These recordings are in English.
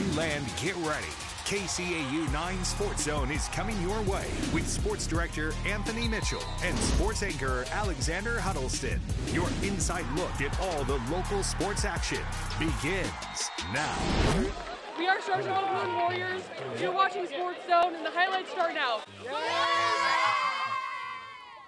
Siouxland, get ready. KCAU 9 SportsZone is coming your way with sports director Anthony Mitchell and sports anchor Alexander Huddleston. Your inside look at all the local sports action begins now. We are Charlotte Moon Warriors. You're watching SportsZone, and the highlights start now.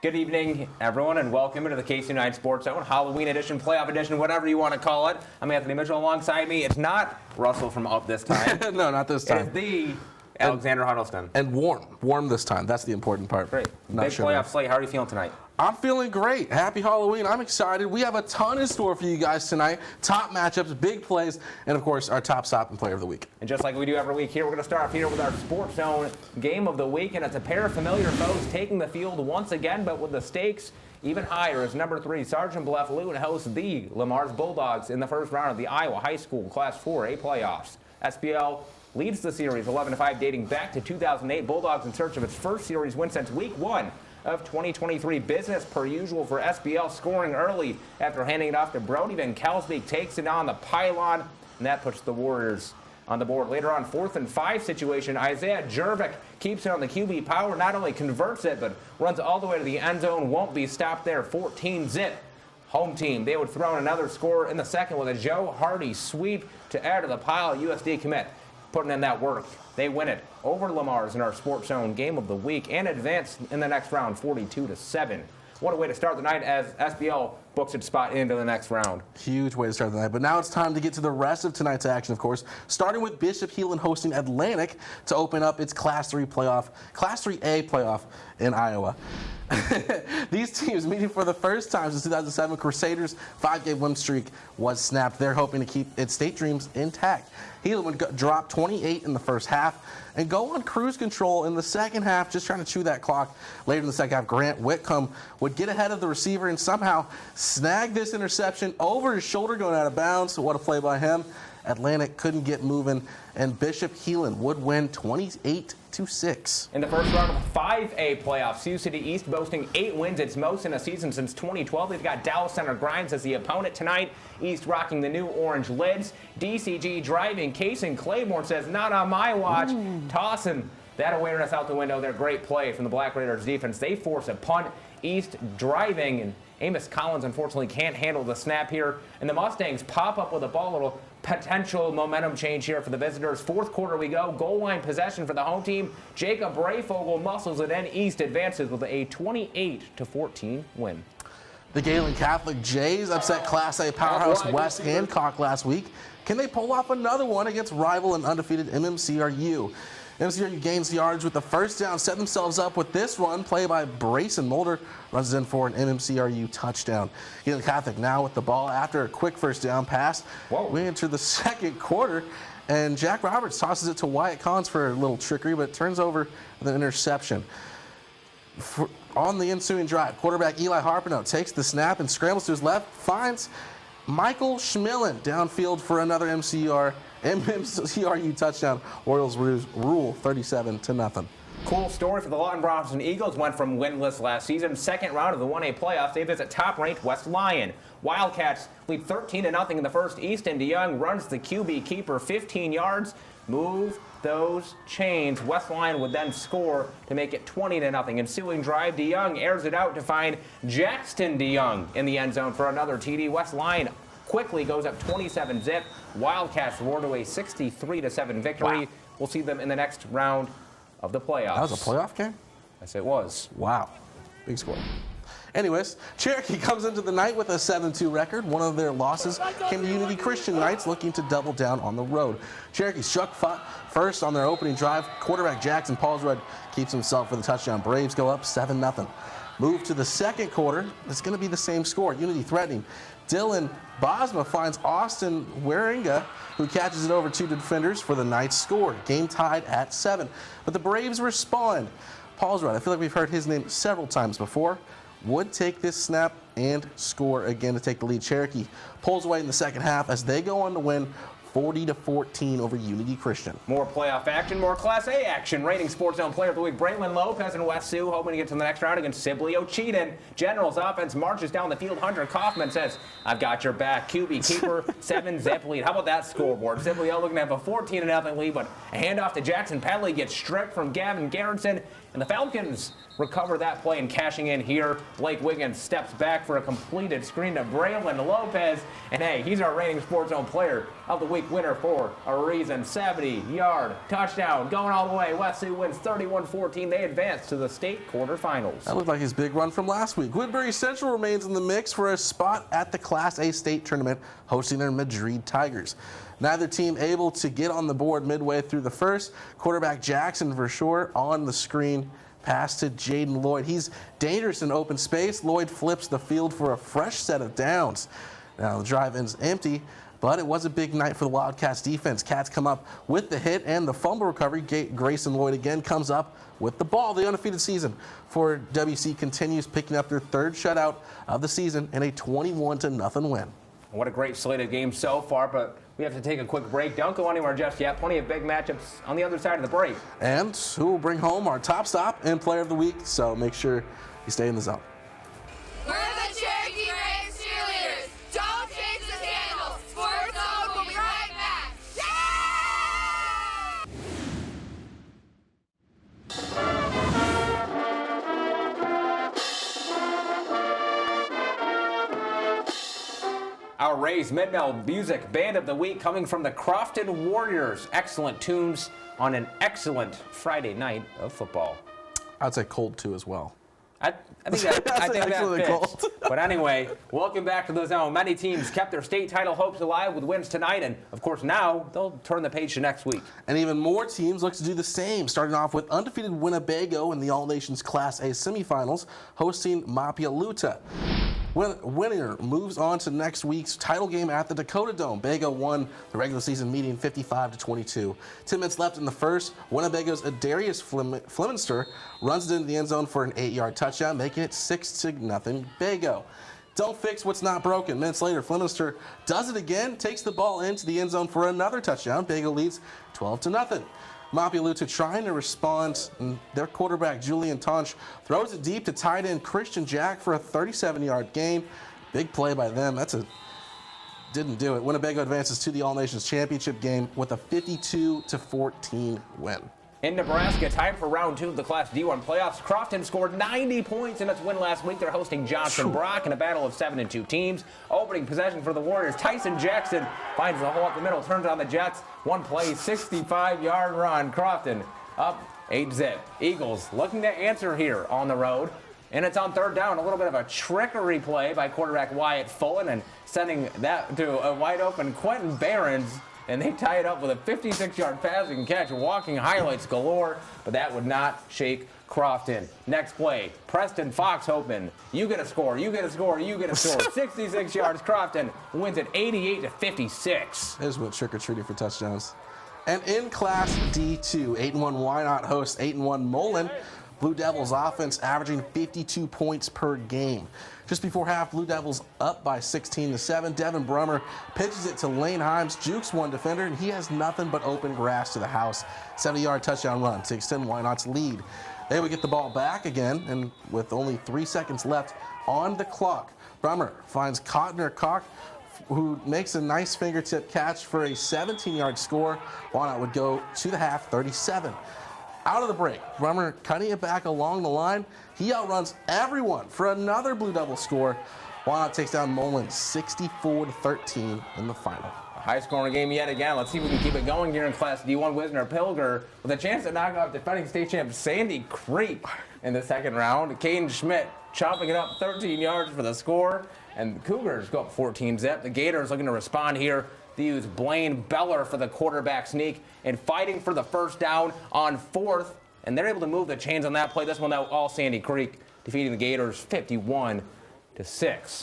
Good evening, everyone, and welcome to the KC9 SportsZone Halloween edition, playoff edition, whatever you want to call it. I'm Anthony Mitchell. Alongside me, it's not Russell from Up this time. No, not this time. It's the Alexander Huddleston. And warm this time. That's the important part. Great. Big playoff slate. How are you feeling tonight? I'm feeling great. Happy Halloween. I'm excited. We have a ton in store for you guys tonight. Top matchups, big plays, and of course, our top stop and player of the week. And just like we do every week here, we're going to start off here with our SportsZone game of the week, and it's a pair of familiar foes taking the field once again, but with the stakes even higher as number 3, Sergeant Bluff Loon hosts the Lamar's Bulldogs in the first round of the Iowa High School Class 4A playoffs. SPL leads the series 11-5 dating back to 2008. Bulldogs in search of its first series win since week 1 of 2023. Business per usual for SPL, scoring early after handing it off to Brody Van Kelsbeek, takes it on the pylon, and that puts the Warriors on the board. Later on, 4th and 5 situation, Isaiah Jervik keeps it on the QB power, not only converts it, but runs all the way to the end zone, won't be stopped there, 14-zip. Home team, they would throw in another score in the second with a Joe Hardy sweep to add to the pile. USD commit putting in that work. They win it over Lamar's in our SportsZone game of the week and advance in the next round 42-7. What a way to start the night as SBL books its spot into the next round. Huge way to start the night. But now it's time to get to the rest of tonight's action, of course, starting with Bishop Heelan hosting Atlantic to open up its Class 3A playoff in Iowa. These teams meeting for the first time since 2007. Crusaders' 5-game win streak was snapped. They're hoping to keep its state dreams intact. Heelan would drop 28 in the first half and go on cruise control in the second half, just trying to chew that clock. Later in the second half, Grant Whitcomb would get ahead of the receiver and somehow snag this interception over his shoulder going out of bounds. What a play by him. Atlantic couldn't get moving, and Bishop Heelan would win 28-6. In the first round of the 5A playoffs, Sioux City East boasting 8 wins, its most in a season since 2012. They've got Dallas Center Grimes as the opponent tonight. East rocking the new orange lids. DCG driving. Cason Claiborne says, not on my watch. Tossing that awareness out the window. Their great play from the Black Raiders defense. They force a punt. East driving, and Amos Collins unfortunately can't handle the snap here. And the Mustangs pop up with a ball. Little potential momentum change here for the visitors. Fourth quarter we go. Goal line possession for the home team. Jacob Brayfogle muscles it in. East advances with a 28-14 win. The Galen Catholic Jays upset Class A powerhouse West Hancock last week. Can they pull off another one against rival and undefeated MMCRU? MMCRU gains yards with the first down, set themselves up with this run, play by Brayson Mulder, runs in for an MMCRU touchdown. Galen Catholic now with the ball after a quick first down pass. Whoa. We enter the second quarter, and Jack Roberts tosses it to Wyatt Collins for a little trickery, but it turns over with an interception. On the ensuing drive, quarterback Eli Harpino takes the snap and scrambles to his left, finds Michael Schmillen downfield for another MMCRU touchdown. Orioles rule 37-0. Cool story for the Lawton Bronson Eagles. Went from winless last season. Second round of the 1A playoffs. They visit top-ranked West Lyon. Wildcats lead 13-0 in the first. Easton DeYoung runs the QB keeper 15 yards. Move those chains. West Lyon would then score to make it 20-0. Ensuing drive, DeYoung airs it out to find Jackson DeYoung in the end zone for another TD. West Lyon quickly goes up 27-zip. Wildcats roar to a 63-7 victory. Wow. We'll see them in the next round of the playoffs. That was a playoff game? Yes, it was. Wow. Big score. Anyways, Cherokee comes into the night with a 7-2 record. One of their losses came to Unity Christian Knights, looking to double down on the road. Cherokee struck first on their opening drive. Quarterback Jackson Paulsrud keeps himself for the touchdown. Braves go up 7-0. Move to the second quarter. It's going to be the same score. Unity threatening. Dylan Bosma finds Austin Waringa, who catches it over 2 defenders for the Knights score. Game tied at 7. But the Braves respond. Paulsrud, I feel like we've heard his name several times before, would take this snap and score again to take the lead. Cherokee pulls away in the second half as they go on to win 40-14 over Unity Christian. More playoff action, more Class A action. Reigning SportsZone Player of the Week, Braylon Lopez and West Sioux hoping to get to the next round against Sibley Ocheyedan. Generals offense marches down the field. Hunter Kaufman says, "I've got your back." QB keeper 7-zip lead. How about that scoreboard? Sibley looking to have a 14-0 lead, but a handoff to Jackson Pedley gets stripped from Gavin Garrison, and the Falcons recover that play and cashing in here. Blake Wiggins steps back for a completed screen to Braylon Lopez. And hey, he's our reigning SportsZone Player of the Week winner for a reason. 70-yard touchdown going all the way. West Sioux wins 31-14. They advance to the state quarterfinals. That looked like his big run from last week. Woodbury Central remains in the mix for a spot at the Class A state tournament, hosting their Madrid Tigers. Neither team able to get on the board midway through the first. Quarterback Jackson Verschoor on the screen. Pass to Jaden Lloyd. He's dangerous in open space. Lloyd flips the field for a fresh set of downs. Now the drive ends empty, but it was a big night for the Wildcats defense. Cats come up with the hit and the fumble recovery. Grayson Lloyd again comes up with the ball. The undefeated season for WC continues, picking up their third shutout of the season in a 21-0 win. What a great slate of games so far, but we have to take a quick break. Don't go anywhere just yet. Plenty of big matchups on the other side of the break. And who will bring home our top stop and player of the week, so make sure you stay in the zone. We're the Cherokee Rays cheerleaders. Don't change the channel. SportsZone will be right back. Our Rays Mid-Mel Music Band of the Week coming from the Crofton Warriors. Excellent tunes on an excellent Friday night of football. I'd say cold too as well. I think that fits. Cold. But anyway, welcome back to the zone. Many teams kept their state title hopes alive with wins tonight, and of course now they'll turn the page to next week. And even more teams look to do the same, starting off with undefeated Winnebago in the All-Nations Class A semifinals, hosting Mapialuta. Winner moves on to next week's title game at the Dakota Dome. Bago won the regular season meeting 55-22. 10 minutes left in the first. Winnebago's Adarius Fleminster runs it into the end zone for an 8-yard touchdown, making it 6-0 Bago. Don't fix what's not broken. Minutes later, Fleminster does it again, takes the ball into the end zone for another touchdown. Bago leads 12-0. Mapialuta trying to respond. Their quarterback, Julian Tonch, throws it deep to tight end Christian Jack for a 37-yard gain. Big play by them. Didn't do it. Winnebago advances to the All-Nations Championship game with a 52-14 win. In Nebraska, time for round 2 of the Class D1 playoffs. Crofton scored 90 points in its win last week. They're hosting Johnson Brock in a battle of 7-2 teams. Opening possession for the Warriors, Tyson Jackson finds the hole up the middle, turns on the Jets. One play, 65-yard run. Crofton up 8-zip. Eagles looking to answer here on the road. And it's on third down. A little bit of a trickery play by quarterback Wyatt Fullen and sending that to a wide open Quentin Behrens. And they tie it up with a 56-yard passing catch, walking highlights galore, but that would not shake Crofton. Next play, Preston Fox hoping, you get a score, you get a score, you get a score. 66 yards, Crofton wins it 88-56. There's what trick-or-treating for touchdowns. And in Class D2, 8-1 Wynot hosts 8-1 Mullen. Blue Devils offense averaging 52 points per game. Just before half, Blue Devils up by 16-7. Devin Brummer pitches it to Lane Himes, jukes one defender, and he has nothing but open grass to the house. 70-yard touchdown run to extend Wynot's lead. They would get the ball back again, and with only 3 seconds left on the clock, Brummer finds Cotner Cock, who makes a nice fingertip catch for a 17-yard score. Wynot would go to the half 37. Out of the break, Brummer cutting it back along the line. He outruns everyone for another Blue Devil score. Wynot takes down Mullen 64-13 in the final. A high-scoring game yet again. Let's see if we can keep it going here in Class D1. Wisner Pilger with a chance to knock off defending state champ Sandy Creek in the second round. Caden Schmidt chopping it up 13 yards for the score. And the Cougars go up 14-zip. The Gators looking to respond here. They use Blaine Beller for the quarterback sneak and fighting for the first down on fourth. And they're able to move the chains on that play. This one, all Sandy Creek, defeating the Gators 51-6.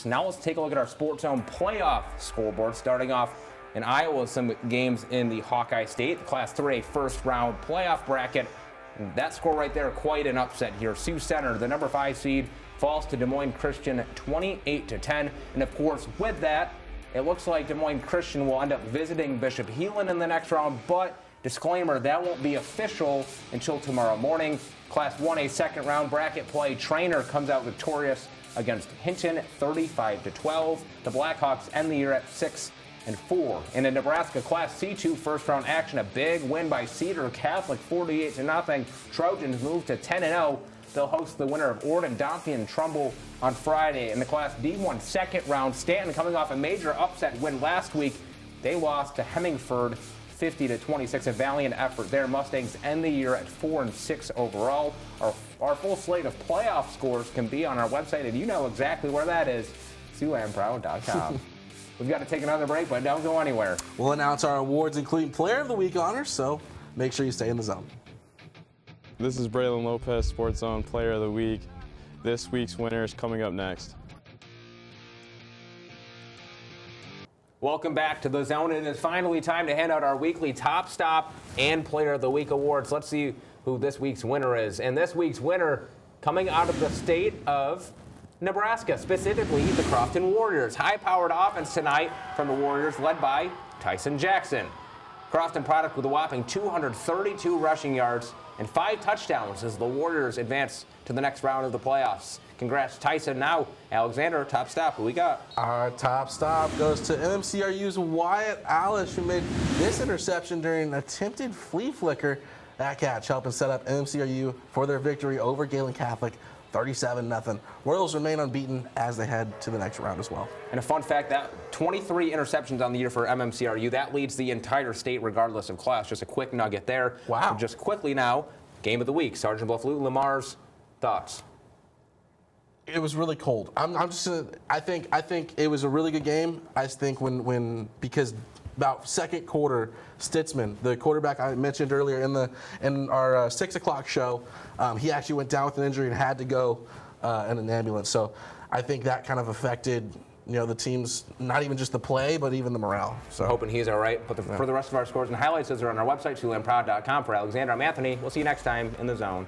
Now let's take a look at our SportsZone playoff scoreboard. Starting off in Iowa, some games in the Hawkeye State Class 3A first round playoff bracket. And that score right there, quite an upset here. Sioux Center, the number 5 seed, falls to Des Moines Christian 28-10. And of course, with that, It looks like Des Moines Christian will end up visiting Bishop Heelan in the next round, but disclaimer, that won't be official until tomorrow morning. Class 1A second round bracket play. Trainer comes out victorious against Hinton, 35-12. The Blackhawks end the year at 6-4. In a Nebraska Class C2 first round action, a big win by Cedar Catholic, 48-0. Trojans move to 10-0. They'll host the winner of Ord and Dompe and Trumbull on Friday. In the Class D1 second round, Stanton coming off a major upset win last week. They lost to Hemingford 50-26, a valiant effort there. Mustangs end the year at 4-6 overall. Our full slate of playoff scores can be on our website, and you know exactly where that is, SiouxlandProud.com. We've got to take another break, but don't go anywhere. We'll announce our awards, including Player of the Week honors, so make sure you stay in the zone. This is Braylon Lopez, SportsZone Player of the Week. This week's winner is coming up next. Welcome back to the Zone. It is finally time to hand out our weekly Top Stop and Player of the Week awards. Let's see who this week's winner is. And this week's winner, coming out of the state of Nebraska, specifically the Crofton Warriors. High-powered offense tonight from the Warriors, led by Tyson Jackson. Crofton product with a whopping 232 rushing yards and 5 touchdowns as the Warriors advance to the next round of the playoffs. Congrats, Tyson. Now, Alexander, top stop. Who we got? Our top stop goes to MMCRU's Wyatt Alish, who made this interception during an attempted flea flicker. That catch helping set up MMCRU for their victory over Galen Catholic, 37-0. Royals remain unbeaten as they head to the next round as well. And a fun fact, that 23 interceptions on the year for MMCRU, that leads the entire state regardless of class. Just a quick nugget there. Wow. So just quickly now, game of the week. Sergeant Bluff Lou, Lamar's thoughts. It was really cold. I think it was a really good game. I think because about second quarter, Stitzman, the quarterback I mentioned earlier in our 6 o'clock show, he actually went down with an injury and had to go in an ambulance. So I think that kind of affected the team's, not even just the play, but even the morale. So hoping he's all right. But for the rest of our scores and highlights, those are on our website, SiouxlandProud.com. For Alexander, I'm Anthony. We'll see you next time in the Zone.